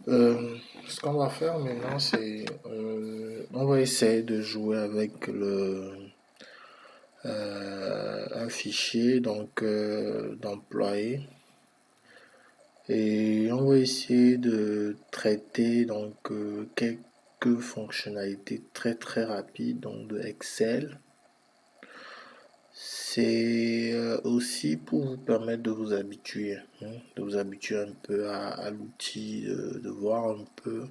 Ce qu'on va faire maintenant, c'est on va essayer de jouer avec un fichier d'employé et on va essayer de traiter quelques fonctionnalités très rapides de Excel. C'est aussi pour vous permettre de vous habituer, hein, de vous habituer un peu à l'outil, de voir un peu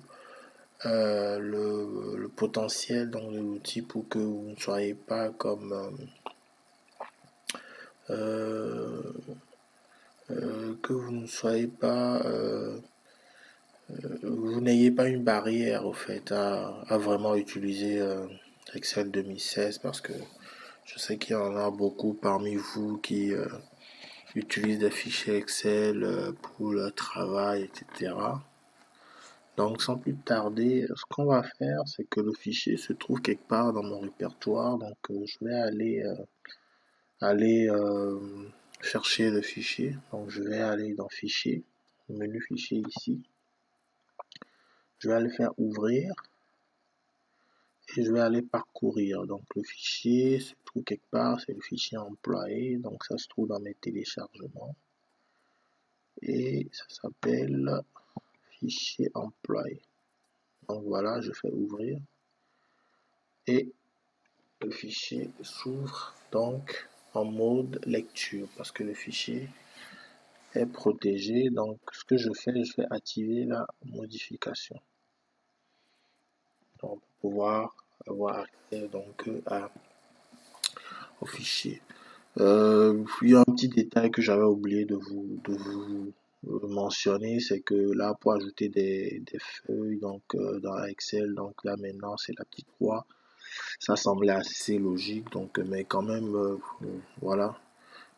le potentiel de l'outil pour que vous ne soyez pas comme euh, que vous ne soyez pas vous n'ayez pas une barrière au fait à vraiment utiliser Excel 2016 parce que je sais qu'il y en a beaucoup parmi vous qui utilisent des fichiers Excel pour le travail, etc. Donc, sans plus tarder, ce qu'on va faire, c'est que le fichier se trouve quelque part dans mon répertoire. Donc, je vais aller chercher le fichier. Donc, je vais aller dans Fichier, menu Fichier ici. Je vais aller faire Ouvrir et je vais aller parcourir. Donc, le fichier se trouve quelque part, c'est le fichier employé. Donc, ça se trouve dans mes téléchargements et ça s'appelle Fichier employé. Donc, voilà, je fais Ouvrir et le fichier s'ouvre donc en mode lecture parce que le fichier est protégé. Donc, ce que je vais activer la modification donc, pour pouvoir avoir accès au fichier. Il y a un petit détail que j'avais oublié de vous mentionner, c'est que là, pour ajouter des feuilles dans Excel, donc là maintenant c'est la petite croix. Ça semblait assez logique, donc mais quand même, voilà,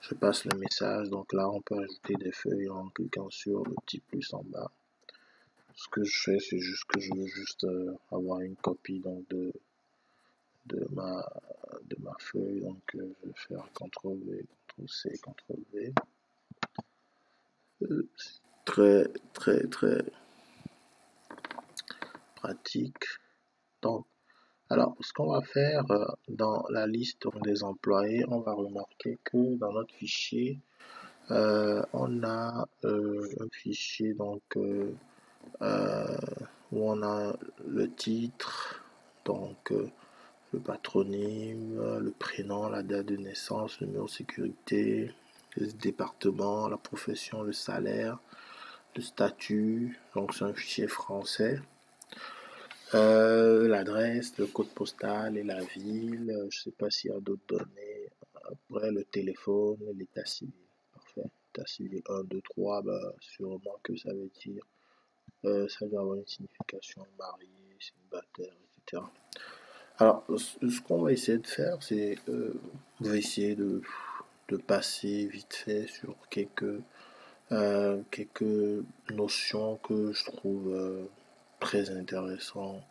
je passe le message. Donc là, on peut ajouter des feuilles en cliquant sur le petit plus en bas. Ce que je fais, c'est juste que je veux juste avoir une copie de ma, de ma feuille. Donc je vais faire CTRL-V, CTRL-C, CTRL-V. Très pratique. Donc, alors, ce qu'on va faire dans la liste des employés, on va remarquer que dans notre fichier, on a un fichier euh, où on a le titre, le patronyme, le prénom, la date de naissance, le numéro de sécurité, le département, la profession, le salaire, le statut. Donc c'est un fichier français. L'adresse, le code postal et la ville. Je ne sais pas s'il y a d'autres données. Après, le téléphone, l'état civil. Parfait. État civil 1, 2, 3, bah, sûrement que ça veut dire, ça doit avoir une signification marié, célibataire, etc. Alors, ce qu'on va essayer de faire, c'est, on va essayer de passer vite fait sur quelques notions que je trouve très intéressantes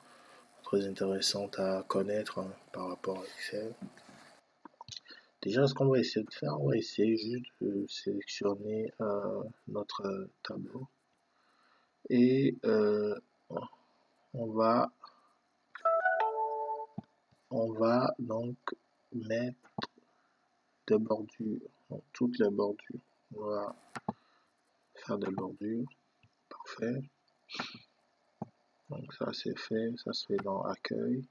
très intéressante à connaître hein, par rapport à Excel. Déjà, ce qu'on va essayer de faire, on va essayer juste de sélectionner notre tableau et on va, on va donc mettre des bordures, donc toutes les bordures. On va faire des bordures, parfait. Donc ça c'est fait, ça se fait dans Accueil.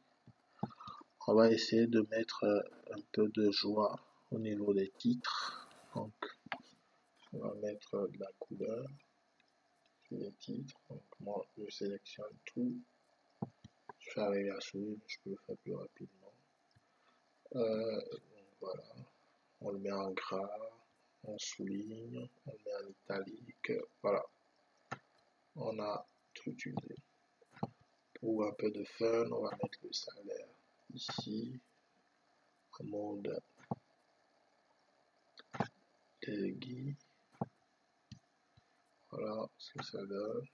On va essayer de mettre un peu de joie au niveau des titres. Donc on va mettre de la couleur sur les titres. Donc moi je sélectionne tout. Je fais avec la souris, mais je peux le faire plus rapidement. Donc voilà. On le met en gras, on souligne, on le met en italique. Voilà. On a tout utilisé. Pour un peu de fun, on va mettre le salaire ici en mode aiguille. Voilà ce que ça donne.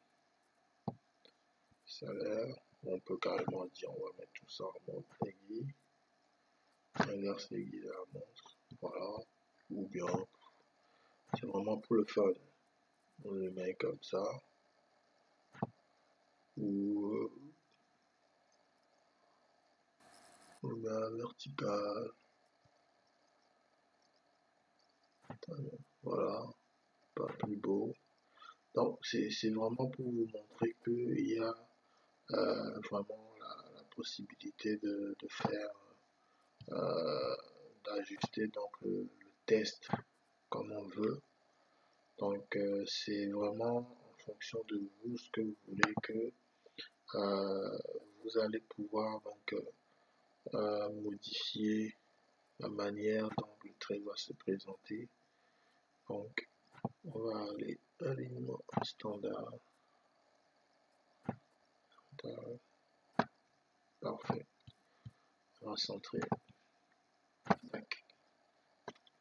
Salaire. On peut carrément dire on va mettre tout ça en mode aiguille. Inverse l'aiguille de la montre. Voilà. Ou bien c'est vraiment pour le fun. On le met comme ça. ou on le met à vertical. Voilà, pas plus beau. Donc, c'est vraiment pour vous montrer qu'il y a vraiment la possibilité de faire, euh, d'ajuster donc le test comme on veut. Donc, c'est vraiment en fonction de vous ce que vous voulez que vous allez pouvoir donc modifier la manière dont le trait va se présenter. Donc, on va aller alignement standard. Parfait. On va centrer.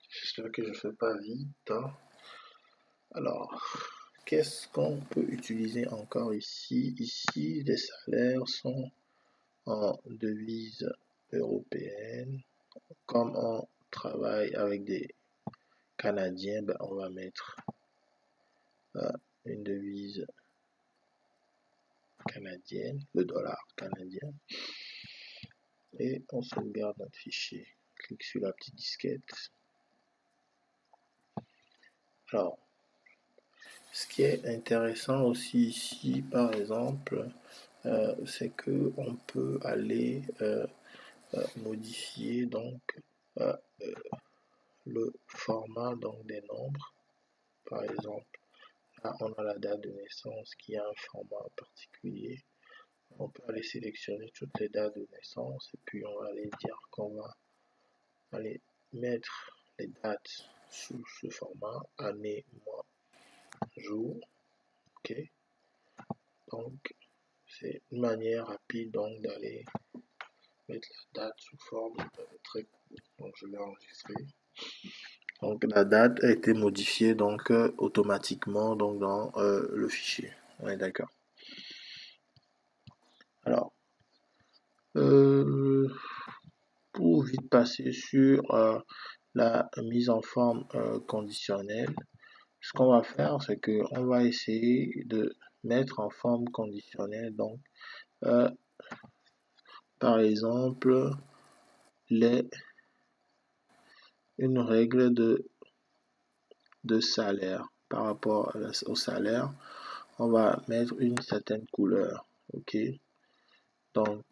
J'espère que je ne fais pas vite. Alors, qu'est-ce qu'on peut utiliser encore ici? Ici, les salaires sont en devise européenne. Comme on travaille avec des Canadiens, ben, on va mettre une devise canadienne, le dollar canadien. Et on sauvegarde notre fichier. Clique sur la petite disquette. Alors, ce qui est intéressant aussi ici, par exemple, c'est que on peut aller modifier donc le format donc des nombres. Par exemple, là on a la date de naissance qui a un format particulier. On peut aller sélectionner toutes les dates de naissance et puis on va aller dire qu'on va aller mettre les dates sous ce format, année, mois, jour. Ok, donc c'est une manière rapide donc d'aller mettre la date sous forme très court. Donc je vais enregistrer. Donc la date a été modifiée donc automatiquement donc dans le fichier. On est d'accord. Alors pour vite passer sur la mise en forme conditionnelle, ce qu'on va faire, c'est que on va essayer de mettre en forme conditionnelle donc par exemple une règle de salaire. Par rapport au salaire, on va mettre une certaine couleur. Ok, donc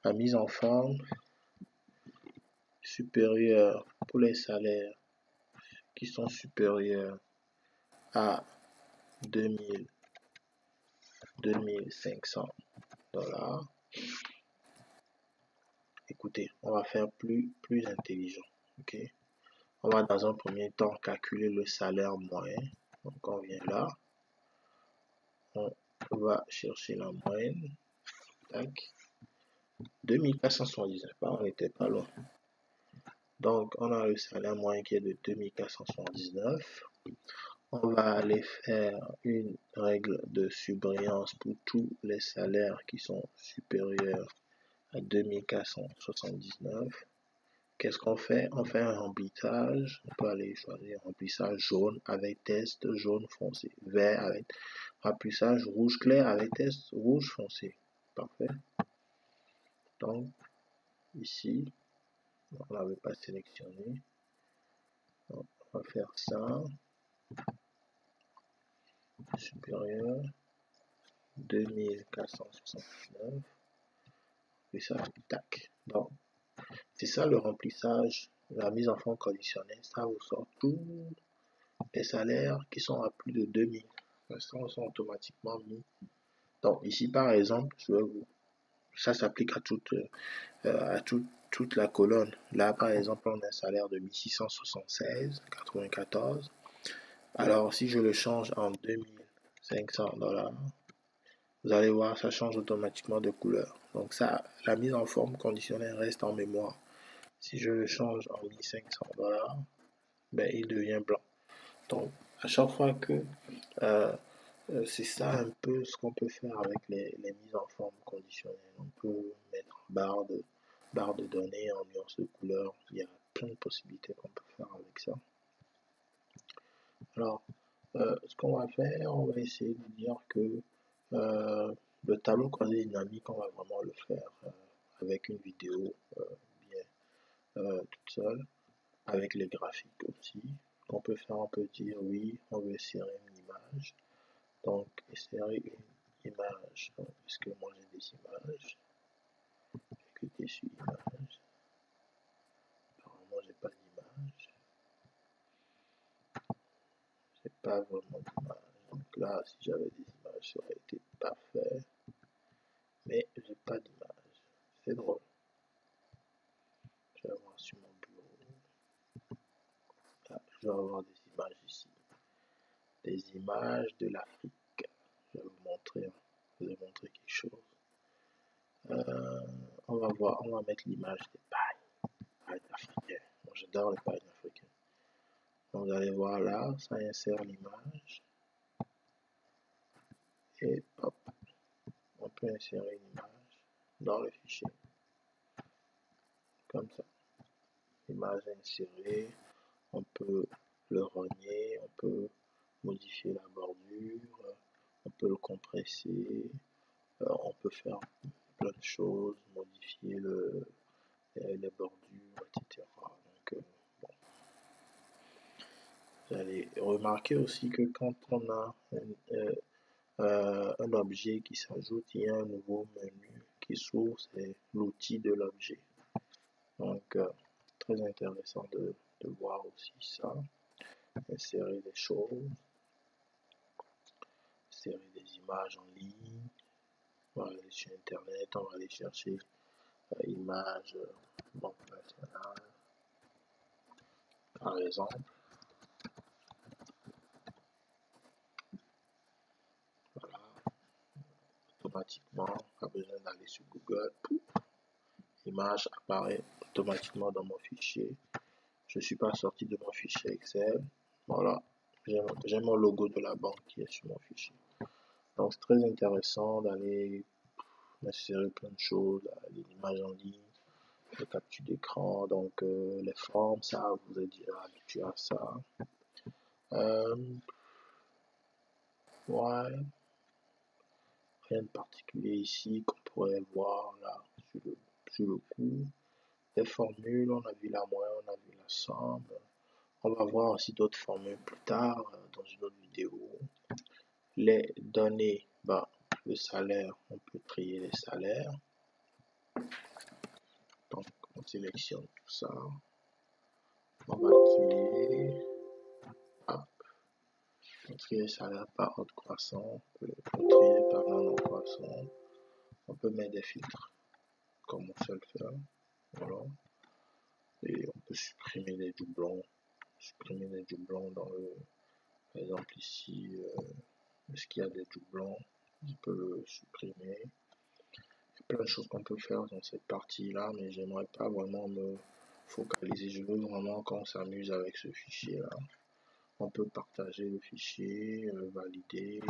la mise en forme supérieure pour les salaires qui sont supérieurs à 2500 dollars. Écoutez, on va faire plus intelligent. Ok, on va dans un premier temps calculer le salaire moyen. Donc on vient là, on va chercher la moyenne. Tac, 2479, on n'était pas loin. Donc on a le salaire moyen qui est de 2479. On va aller faire une règle de surbrillance pour tous les salaires qui sont supérieurs à 2479. Qu'est-ce qu'on fait? On fait un remplissage. On peut aller choisir remplissage jaune avec test jaune foncé, vert avec remplissage rouge clair avec test rouge foncé. Parfait. Donc ici, on n'avait pas sélectionné. Donc, on va faire ça. Supérieur 2469. Et ça, tac. Donc, c'est ça le remplissage, la mise en forme conditionnelle. Ça vous sort tous les salaires qui sont à plus de 2000. Ça sont automatiquement mis. Donc, ici, par exemple, ça s'applique à toute la colonne. Là, par exemple, on a un salaire de 1676,94. Alors, si je le change en 2500 dollars, vous allez voir, ça change automatiquement de couleur. Donc ça, la mise en forme conditionnelle reste en mémoire. Si je le change en 1500 dollars, ben, il devient blanc. Donc, à chaque fois que c'est ça un peu ce qu'on peut faire avec les mises en forme conditionnelles. On peut mettre barre de données en nuances de couleur. Il y a plein de possibilités qu'on peut faire avec ça. Alors, ce qu'on va faire, on va essayer de dire que Le tableau croisé dynamique, on va vraiment le faire avec une vidéo bien toute seule, avec les graphiques aussi. On peut faire, on peut dire oui, on veut insérer une image. Donc, insérer une image. Est-ce que moi j'ai des images? Cliquer sur image. Apparemment, j'ai pas d'image. J'ai pas vraiment d'image. Donc là, si j'avais des images, ça aurait été parfait. Mais j'ai pas d'image. C'est drôle. Je vais voir sur mon bureau. Ah, je vais avoir des images ici. Des images de l'Afrique. Je vais vous montrer. Je vais vous montrer quelque chose. On va voir, on va mettre l'image des pailles africaines. Moi, j'adore les pailles africaines. Donc, vous allez voir là, ça insère l'image. Et hop, on peut insérer une image dans le fichier. Comme ça. L'image est insérée. On peut le rogner, on peut modifier la bordure, on peut le compresser, on peut faire plein de choses, modifier les bordures, etc. Donc, bon. Vous allez remarquer aussi que quand on a un objet qui s'ajoute, il y a un nouveau menu qui s'ouvre, c'est l'outil de l'objet. Donc, très intéressant de voir aussi ça. Insérer des choses, insérer des images en ligne. On va aller sur internet, on va aller chercher images Banque Nationale, par exemple. Voilà, automatiquement, pas besoin d'aller sur Google. L'image apparaît automatiquement dans mon fichier. Je ne suis pas sorti de mon fichier Excel. Voilà, j'ai mon logo de la banque qui est sur mon fichier. Donc c'est très intéressant d'aller insérer plein de choses, les images en ligne, les captures d'écran, donc les formes, ça vous êtes déjà habitué à ça. Ouais, rien de particulier ici qu'on pourrait voir là sur le coup. Les formules, on a vu la moyenne, on a vu la somme. On va voir aussi d'autres formules plus tard dans une autre vidéo. Les données, bah, le salaire, on peut trier les salaires. Donc, on sélectionne tout ça. On va trier. Hop. On trie les salaires par ordre croissant. On peut trier par ordre croissant. On peut mettre des filtres, comme on sait le faire. Voilà. Et on peut supprimer les doublons. Supprimer les doublons dans le. Par exemple, ici, est-ce qu'il y a des doublons? On peut le supprimer. Il y a plein de choses qu'on peut faire dans cette partie-là, mais j'aimerais pas vraiment me focaliser. Je veux vraiment qu'on s'amuse avec ce fichier-là. On peut partager le fichier, valider.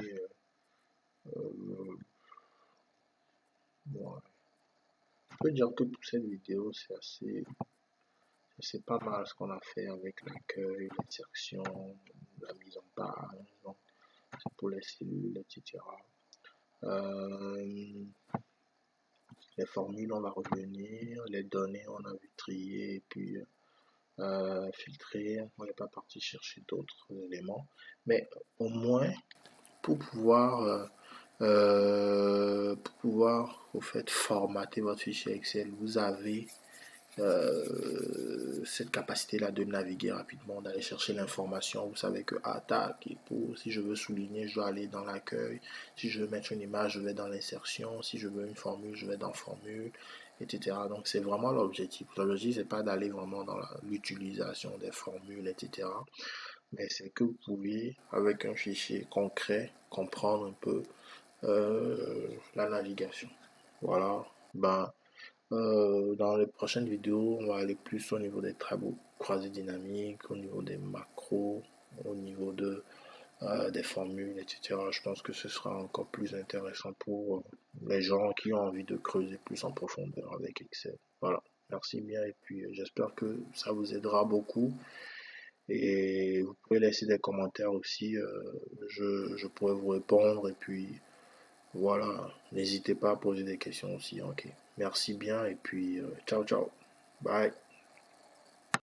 Ouais. Je peux dire que pour cette vidéo, c'est pas mal ce qu'on a fait avec l'accueil, l'insertion, la mise en page, donc c'est pour les cellules, etc. Les formules, on va revenir, les données, on a vu trier, et puis filtrer, on n'est pas parti chercher d'autres éléments, mais au moins pour pouvoir au fait formater votre fichier Excel, vous avez cette capacité-là de naviguer rapidement, d'aller chercher l'information. Vous savez que tac, et pour, si je veux souligner, je dois aller dans l'accueil. Si je veux mettre une image, je vais dans l'insertion. Si je veux une formule, je vais dans formule, etc. Donc c'est vraiment l'objectif. L'objectif, c'est pas d'aller vraiment dans l'utilisation des formules, etc. Mais c'est que vous pouvez, avec un fichier concret, comprendre un peu la navigation. Voilà. Dans les prochaines vidéos, on va aller plus au niveau des tableaux croisés dynamiques, au niveau des macros, au niveau des formules, etc. Je pense que ce sera encore plus intéressant pour les gens qui ont envie de creuser plus en profondeur avec Excel. Voilà, merci bien et puis j'espère que ça vous aidera beaucoup. Et vous pouvez laisser des commentaires aussi, je pourrais vous répondre et puis Voilà, n'hésitez pas à poser des questions aussi. Ok, merci bien et puis ciao ciao. Bye.